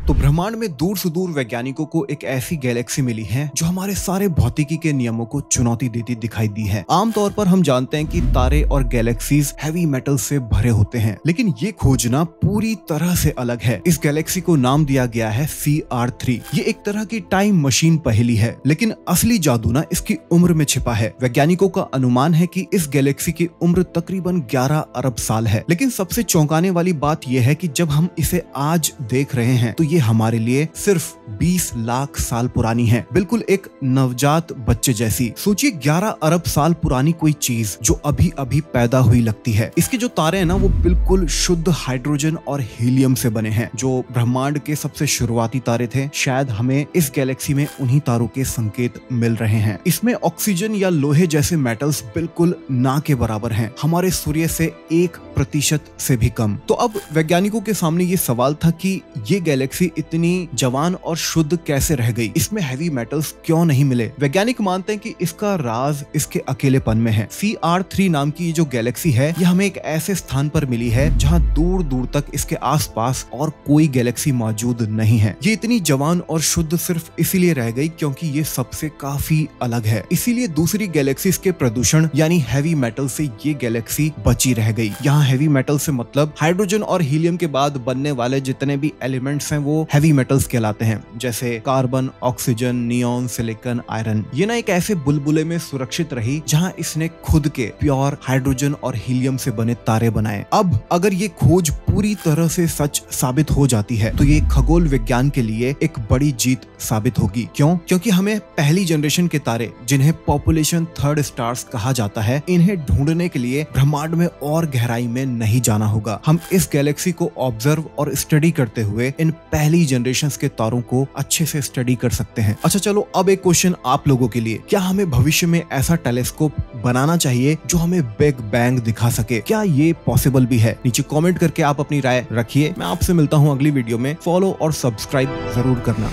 तो ब्रह्मांड में दूर सुदूर वैज्ञानिकों को एक ऐसी गैलेक्सी मिली है जो हमारे सारे भौतिकी के नियमों को चुनौती देती दिखाई दी है। आमतौर पर हम जानते हैं कि तारे और गैलेक्सीज हैवी मेटल से भरे होते हैं, लेकिन ये खोजना पूरी तरह से अलग है। इस गैलेक्सी को नाम दिया गया है CR3। ये एक तरह की टाइम मशीन पहेली है, लेकिन असली जादू ना इसकी उम्र में छिपा है। वैज्ञानिकों का अनुमान है कि इस गैलेक्सी की उम्र तकरीबन 11 अरब साल है। लेकिन सबसे चौंकाने वाली बात यह है कि जब हम इसे आज देख रहे हैं तो ये हमारे लिए सिर्फ 20 लाख साल पुरानी है, बिल्कुल एक नवजात बच्चे जैसी। सोचिए 11 अरब साल पुरानी कोई चीज जो अभी अभी पैदा हुई लगती है। इसके जो तारे हैं ना वो बिल्कुल शुद्ध हाइड्रोजन और हीलियम से बने हैं, जो ब्रह्मांड के सबसे शुरुआती तारे थे। शायद हमें इस गैलेक्सी में उन्हीं तारों के संकेत मिल रहे हैं। इसमें ऑक्सीजन या लोहे जैसे मेटल्स बिल्कुल ना के बराबर हैं, हमारे सूर्य से 1% से भी कम। तो अब वैज्ञानिकों के सामने ये सवाल था कि ये गैलेक्सी इतनी जवान और शुद्ध कैसे रह गई, इसमें हैवी मेटल्स क्यों नहीं मिले। वैज्ञानिक मानते हैं कि इसका राज इसके अकेलेपन में है। CR3 नाम की जो गैलेक्सी है ये हमें एक ऐसे स्थान पर मिली है जहां दूर दूर तक इसके आसपास और कोई गैलेक्सी मौजूद नहीं है। ये इतनी जवान और शुद्ध सिर्फ इसीलिए रह गई क्योंकि ये सबसे काफी अलग है। इसीलिए दूसरी गैलेक्सीज के प्रदूषण यानी हैवी मेटल से ये गैलेक्सी बची रह गई। यहाँ हैवी मेटल से मतलब हाइड्रोजन और हीलियम के बाद बनने वाले जितने भी एलिमेंट्स हैं वो हैवी मेटल्स कहलाते हैं, जैसे carbon, oxygen, neon, silicon, iron. ये ना एक ऐसे बुलबुले में सुरक्षित रही जहां इसने खुद के प्योर हाइड्रोजन और हीलियम से बने तारे बनाए। अब अगर ये खोज पूरी तरह से सच साबित हो जाती है तो ये खगोल विज्ञान के लिए एक बड़ी जीत साबित होगी। क्यों? क्योंकि हमें पहली जनरेशन के तारे, जिन्हें पॉपुलेशन थर्ड स्टार्स कहा जाता है, इन्हें ढूंढने के लिए ब्रह्मांड में और गहराई में नहीं जाना होगा। हम इस गैलेक्सी को ऑब्जर्व और स्टडी करते हुए इन पहली जनरेशन के तारों को अच्छे से स्टडी कर सकते हैं। अच्छा चलो, अब एक क्वेश्चन आप लोगों के लिए, क्या हमें भविष्य में ऐसा टेलीस्कोप बनाना चाहिए जो हमें बिग बैंग दिखा सके? क्या ये पॉसिबल भी है? नीचे कमेंट करके आप अपनी राय रखिए। मैं आपसे मिलता हूँ अगली वीडियो में। फॉलो और सब्सक्राइब जरूर करना।